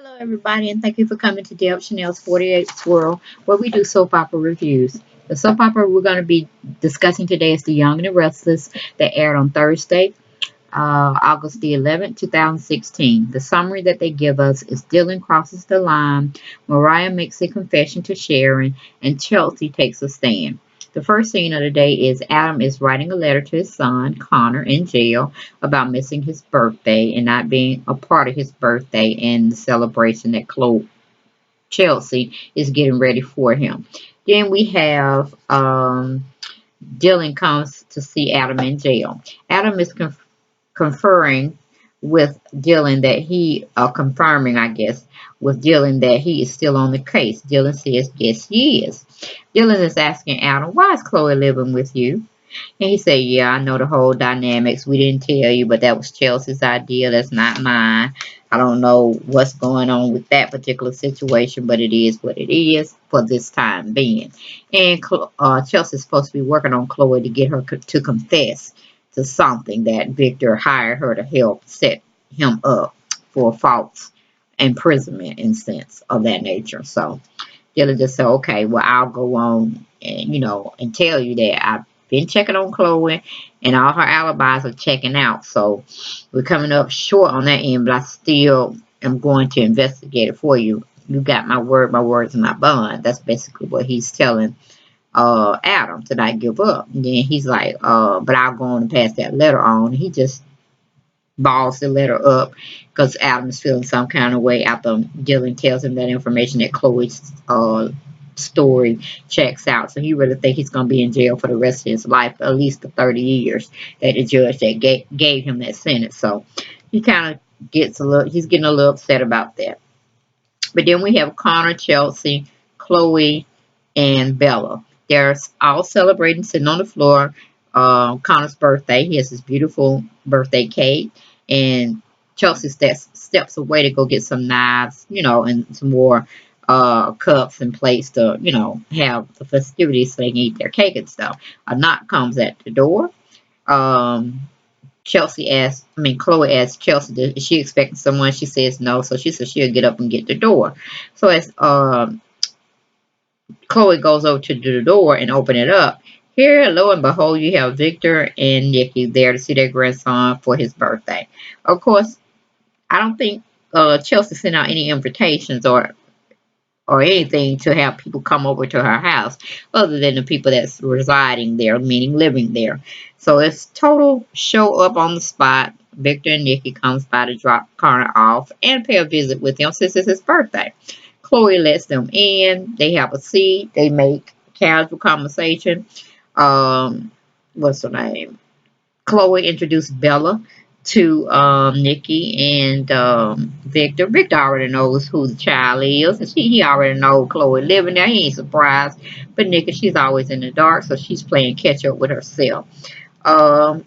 Hello, everybody, and thank you for coming to Deb Chanel's 48th World, where we do soap opera reviews. The soap opera we're going to be discussing today is The Young and the Restless, that aired on Thursday, August the 11th, 2016. The summary that they give us is Dylan crosses the line, Mariah makes a confession to Sharon, and Chelsea takes a stand. The first scene of the day is Adam is writing a letter to his son, Connor, in jail about missing his birthday and not being a part of his birthday and the celebration that Chelsea is getting ready for him. Then we have Dylan comes to see Adam in jail. Adam is conferring with Dylan that confirming, I guess, with Dylan that he is still on the case. Dylan says, yes, he is. Dylan is asking Adam, why is Chloe living with you? And he said, yeah, I know the whole dynamics. We didn't tell you, but that was Chelsea's idea. That's not mine. I don't know what's going on with that particular situation, but it is what it is for this time being. And Chelsea's supposed to be working on Chloe to get her to confess to something that Victor hired her to help set him up for false imprisonment and sense of that nature. So Dylan just said, okay, well, I'll go on and, and tell you that I've been checking on Chloe and all her alibis are checking out. So we're coming up short on that end, but I still am going to investigate it for you. You got my word, my word's my bond. That's basically what he's telling Adam to not give up. And then he's like, but I'll go on and pass that letter on. He just balls the letter up because Adam is feeling some kind of way after Dylan tells him that information that Chloe's story checks out. So he really think he's going to be in jail for the rest of his life, at least the 30 years that the judge that gave him that sentence. So he kind of he's getting a little upset about that. But then we have Connor, Chelsea, Chloe, and Bella. They're all celebrating, sitting on the floor. Connor's birthday. He has this beautiful birthday cake. And Chelsea steps away to go get some knives, and some more cups and plates to, have the festivities so they can eat their cake and stuff. A knock comes at the door. Chloe asks Chelsea, is she expecting someone? She says no. So she says she'll get up and get the door. So as Chloe goes over to the door and open it up, here, lo and behold, you have Victor and Nikki there to see their grandson for his birthday. Of course, I don't think Chelsea sent out any invitations or anything to have people come over to her house other than the people that's residing there, meaning living there. So it's total show up on the spot. Victor and Nikki comes by to drop Connor off and pay a visit with him since it's his birthday. Chloe lets them in. They have a seat. They make casual conversation. What's her name? Chloe introduced Bella to Nikki and Victor. Victor already knows who the child is. And he already knows Chloe living there. He ain't surprised. But Nikki, she's always in the dark, so she's playing catch up with herself. And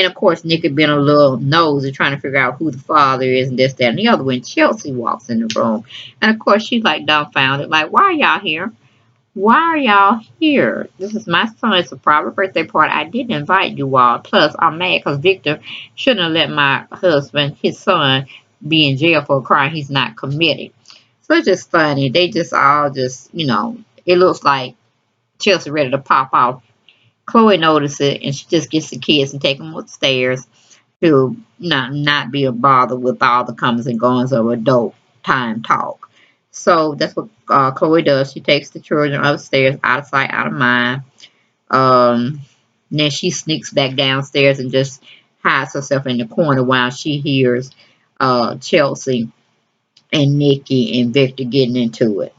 of course, Nikki been a little nosy trying to figure out who the father is and this, that, and the other when Chelsea walks in the room. And of course, she's like dumbfounded, like, why are y'all here? Why are y'all here? This is my son. It's a private birthday party. I didn't invite you all. Plus, I'm mad because Victor shouldn't have let my husband, his son, be in jail for a crime he's not committing. So it's just funny. They just all just, it looks like Chelsea ready to pop off. Chloe notices it and she just gets the kids and take them upstairs to not be a bother with all the comings and goings of adult time talk. So that's what Chloe does. She takes the children upstairs, out of sight, out of mind. Then she sneaks back downstairs and just hides herself in the corner while she hears Chelsea and Nikki and Victor getting into it.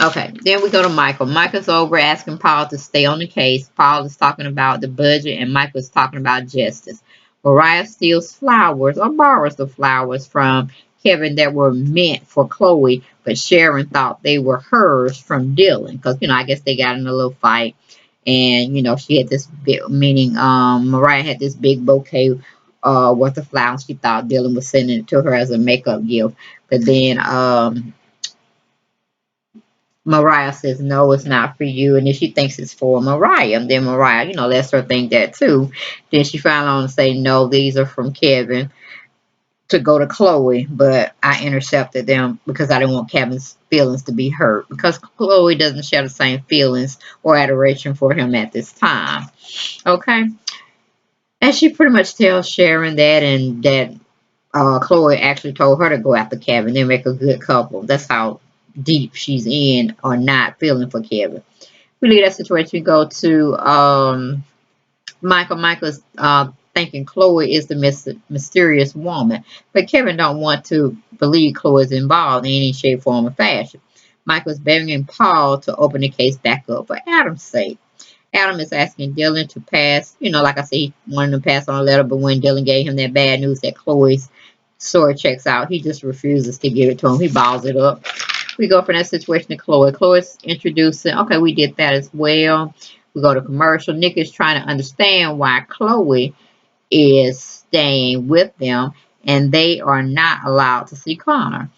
Okay, then we go to Michael. Michael's over asking Paul to stay on the case. Paul is talking about the budget and Michael's talking about justice. Mariah steals flowers or borrows the flowers from Kevin that were meant for Chloe, but Sharon thought they were hers from Dylan because, I guess they got in a little fight. And, she had this big, meaning Mariah had this big bouquet worth of flowers. She thought Dylan was sending it to her as a makeup gift. But then Mariah says, no, it's not for you. And then she thinks it's for Mariah. And then Mariah, lets her think that too. Then she finally on to say, no, these are from Kevin. to go to Chloe, but I intercepted them because I didn't want Kevin's feelings to be hurt, because Chloe doesn't share the same feelings or adoration for him at this time. Okay? And she pretty much tells Sharon that, and that Chloe actually told her to go after Kevin. They make a good couple. That's how deep she's in or not feeling for Kevin. We leave that situation. We go to Michael. Michael's thinking Chloe is the mysterious woman, but Kevin don't want to believe Chloe is involved in any shape, form, or fashion. Michael's begging Paul to open the case back up for Adam's sake. Adam is asking Dylan to pass, like I said, he wanted to pass on a letter, but when Dylan gave him that bad news that Chloe's sword checks out, he just refuses to give it to him. He balls it up. We go from that situation to Chloe. Chloe's introducing, okay, we did that as well. We go to commercial. Nick is trying to understand why Chloe is staying with them and they are not allowed to see Connor.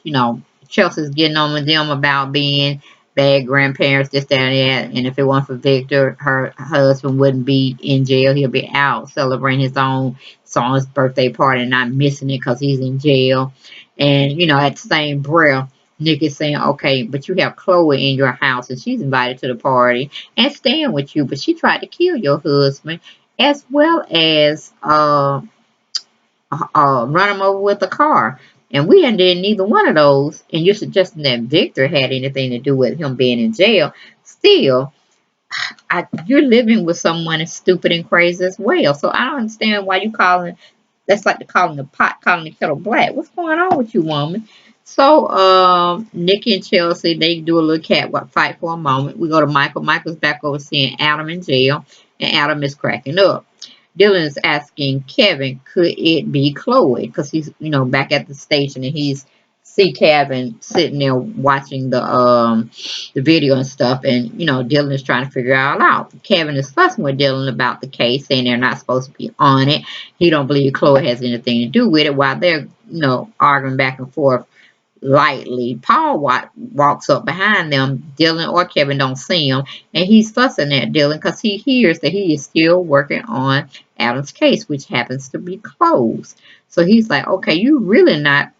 Chelsea's getting on with them about being bad grandparents, this, that, and that. And if it weren't for Victor, her husband wouldn't be in jail. He'll be out celebrating his own son's birthday party and not missing it because he's in jail. And, at the same breath, Nick is saying, okay, but you have Chloe in your house and she's invited to the party and staying with you, but she tried to kill your husband as well as run him over with a car. And we hadn't did neither one of those. And you're suggesting that Victor had anything to do with him being in jail. Still, you're living with someone as stupid and crazy as well. So I don't understand why you calling. That's like calling the pot, calling the kettle black. What's going on with you, woman? So Nikki and Chelsea, they do a little cat fight for a moment. We go to Michael. Michael's back over seeing Adam in jail, and Adam is cracking up. Dylan is asking Kevin, could it be Chloe? Because he's, back at the station and he's see Kevin sitting there watching the video and stuff, and Dylan is trying to figure it all out. Kevin is fussing with Dylan about the case, saying they're not supposed to be on it. He don't believe Chloe has anything to do with it. While they're arguing back and forth lightly, Paul walks up behind them. Dylan or Kevin don't see him, and he's fussing at Dylan because he hears that he is still working on Adam's case, which happens to be closed. So he's like, okay, you really not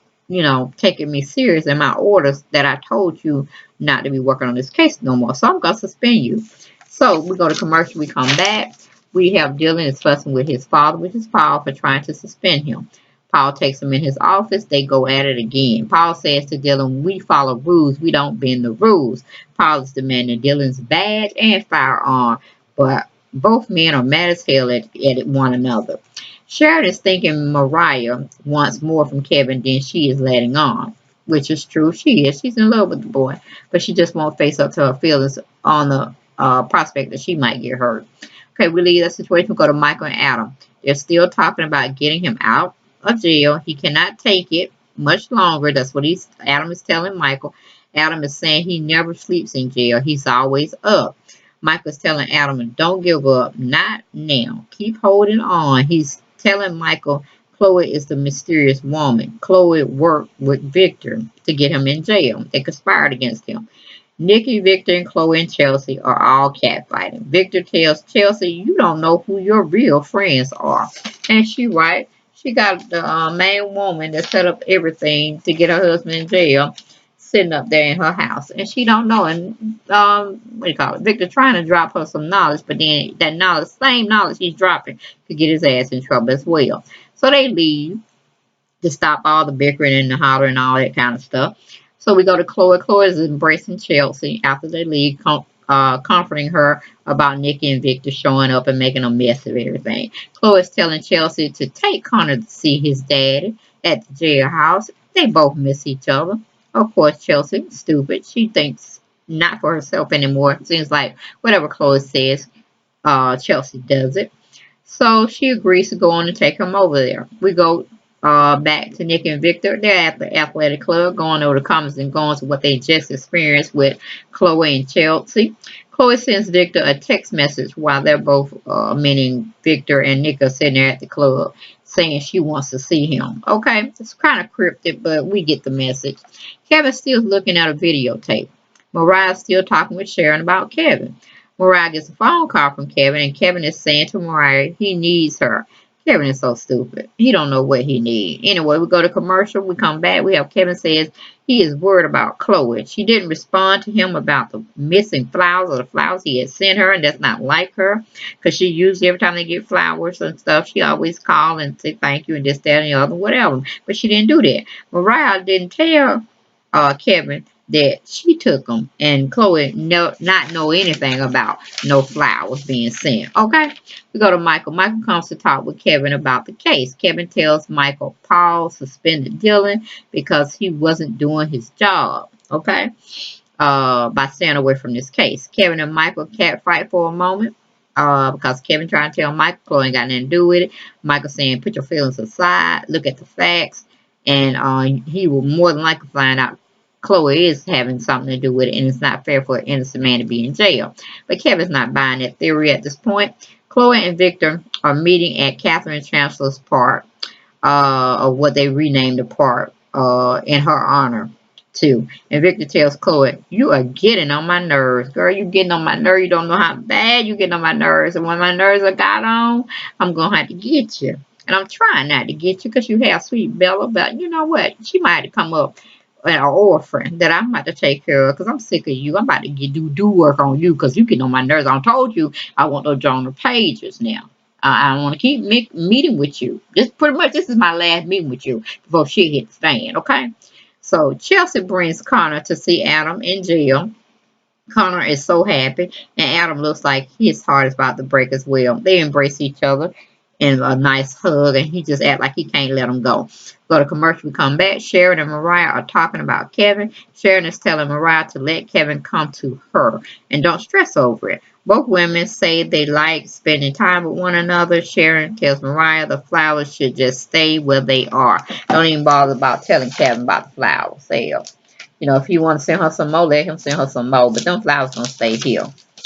taking me serious in my orders that I told you not to be working on this case no more. So I'm going to suspend you. So we go to commercial. We come back. We have Dylan is fussing with his father, which is Paul, for trying to suspend him. Paul takes him in his office. They go at it again. Paul says to Dylan, we follow rules. We don't bend the rules. Paul is demanding Dylan's badge and firearm, but both men are mad as hell at one another. Sharon is thinking Mariah wants more from Kevin than she is letting on, which is true. She is. She's in love with the boy, but she just won't face up to her feelings on the prospect that she might get hurt. Okay, we leave that situation. We go to Michael and Adam. They're still talking about getting him out of jail. He cannot take it much longer. That's what Adam is telling Michael. Adam is saying he never sleeps in jail. He's always up. Michael's telling Adam, don't give up. Not now. Keep holding on. He's telling Michael Chloe is the mysterious woman. Chloe worked with Victor to get him in jail. They conspired against him. Nikki, Victor, and Chloe and Chelsea are all catfighting. Victor tells Chelsea, you don't know who your real friends are. And she right. She got the main woman that set up everything to get her husband in jail sitting up there in her house. And she don't know. And what do you call it? Victor trying to drop her some knowledge, but then that knowledge, same knowledge he's dropping, could get his ass in trouble as well. So they leave to stop all the bickering and the hollering and all that kind of stuff. So we go to Chloe. Chloe is embracing Chelsea after they leave, comforting her about Nikki and Victor showing up and making a mess of everything. Chloe is telling Chelsea to take Connor to see his daddy at the jailhouse. They both miss each other. Of course, Chelsea, stupid. She thinks not for herself anymore. It seems like whatever Chloe says, Chelsea does it. So she agrees to go on and take him over there. We go back to Nick and Victor. They're at the athletic club going over the comings and goings of what they just experienced with Chloe and Chelsea. Chloe sends Victor a text message while they're both, meaning Victor and Nick, are sitting there at the club, saying she wants to see him. Okay, it's kind of cryptic, but we get the message. Kevin's still looking at a videotape. Mariah's still talking with Sharon about Kevin. Mariah gets a phone call from Kevin, and Kevin is saying to Mariah he needs her. Kevin is so stupid. He don't know what he need. Anyway, we go to commercial. We come back. We have Kevin says he is worried about Chloe. She didn't respond to him about the missing flowers or the flowers he had sent her, and that's not like her. Because she usually, every time they get flowers and stuff, she always call and say thank you and this, that, and the other, whatever. But she didn't do that. Mariah didn't tell Kevin that she took them, and Chloe not know anything about no flowers being sent. Okay, we go to Michael. Michael comes to talk with Kevin about the case. Kevin tells Michael Paul suspended Dylan because he wasn't doing his job. Okay, by staying away from this case. Kevin and Michael cat fight for a moment. Because Kevin trying to tell Michael Chloe ain't got nothing to do with it. Michael saying, put your feelings aside, look at the facts, and he will more than likely find out Chloe is having something to do with it, and it's not fair for an innocent man to be in jail. But Kevin's not buying that theory at this point. Chloe and Victor are meeting at Catherine Chancellor's park, or what they renamed the park, in her honor too. And Victor tells Chloe, you are getting on my nerves. Girl, you getting on my nerves. You don't know how bad you getting on my nerves. And when my nerves are got on, I'm going to have to get you. And I'm trying not to get you because you have sweet Bella. But you know what? She might have to come up an orphan that I'm about to take care of because I'm sick of you. I'm about to do work on you because you get on my nerves. I told you I want those journal pages now. I don't want to keep meeting with you. This is my last meeting with you before she hit the fan, okay? So Chelsea brings Connor to see Adam in jail. Connor is so happy, and Adam looks like his heart is about to break as well. They embrace each other in a nice hug, and he just act like he can't let them go. Go to commercial, we come back. Sharon and Mariah are talking about Kevin. Sharon is telling Mariah to let Kevin come to her and don't stress over it. Both women say they like spending time with one another. Sharon tells Mariah the flowers should just stay where they are. Don't even bother about telling Kevin about the flowers. You know, if you want to send her some more, let him send her some more. But them flowers gonna stay here.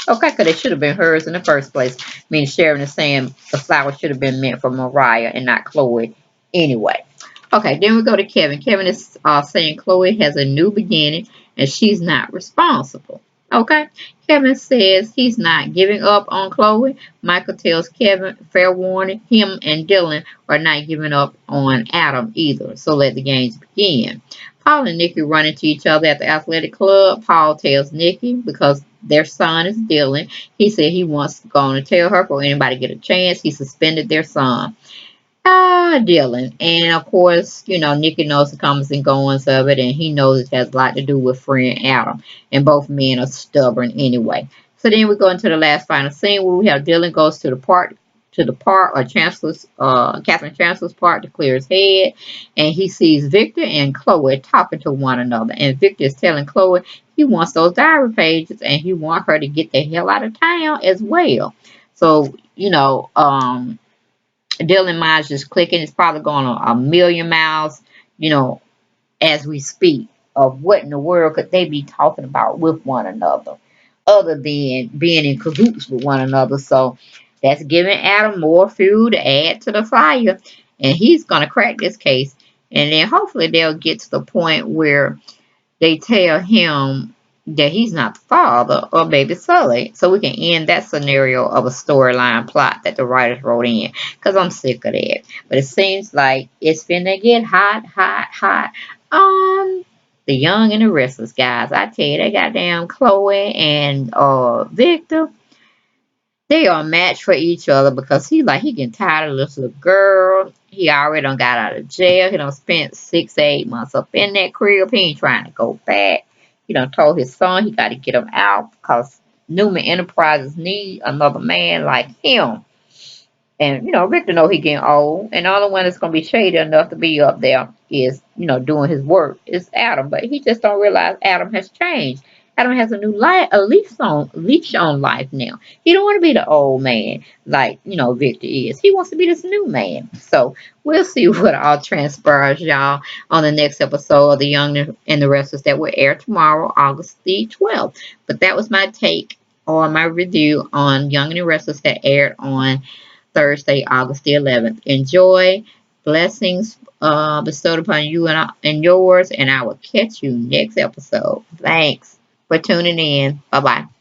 Okay, because they should have been hers in the first place. I mean, Sharon is saying the flowers should have been meant for Mariah and not Chloe anyway. Okay, then we go to Kevin. Kevin is saying Chloe has a new beginning and she's not responsible. Okay, Kevin says he's not giving up on Chloe. Michael tells Kevin, fair warning, him and Dylan are not giving up on Adam either. So let the games begin. Paul and Nikki run into each other at the athletic club. Paul tells Nikki because their son is Dylan. He said he wants to go on and tell her for anybody to get a chance. He suspended their son. Dylan. And of course, you know, Nikki knows the comings and goings of it, and he knows it has a lot to do with friend Adam. And both men are stubborn anyway. So then we go into the last final scene where we have Dylan goes to the park or Catherine Chancellor's park to clear his head, and he sees Victor and Chloe talking to one another. And Victor is telling Chloe he wants those diary pages and he wants her to get the hell out of town as well. So, you know, Dylan mind's just clicking. It's probably going a million miles, you know, as we speak, of what in the world could they be talking about with one another, other than being in cahoots with one another. So that's giving Adam more fuel to add to the fire, and he's gonna crack this case. And then hopefully they'll get to the point where they tell him that he's not the father or baby Sully, so we can end that scenario of a storyline plot that the writers wrote in, because I'm sick of that. But it seems like it's finna get hot, hot, hot. The Young and the Restless, guys. I tell you, they goddamn Chloe and Victor, they are a match for each other because he getting tired of this little girl. He already done got out of jail. He done spent 6 to 8 months up in that crib. He ain't trying to go back. He done told his son he got to get him out because Newman Enterprises need another man like him. And, you know, Victor know he getting old. And the only one that's going to be shady enough to be up there is, you know, doing his work is Adam. But he just don't realize Adam has changed. Adam has a new life, a leash on life now. He don't want to be the old man like, you know, Victor is. He wants to be this new man. So we'll see what all transpires, y'all, on the next episode of The Young and the Restless that will air tomorrow, August the 12th. But that was my take or my review on Young and the Restless that aired on Thursday, August the 11th. Enjoy. Blessings bestowed upon you and yours, and I will catch you next episode. Thanks for tuning in. Bye-bye.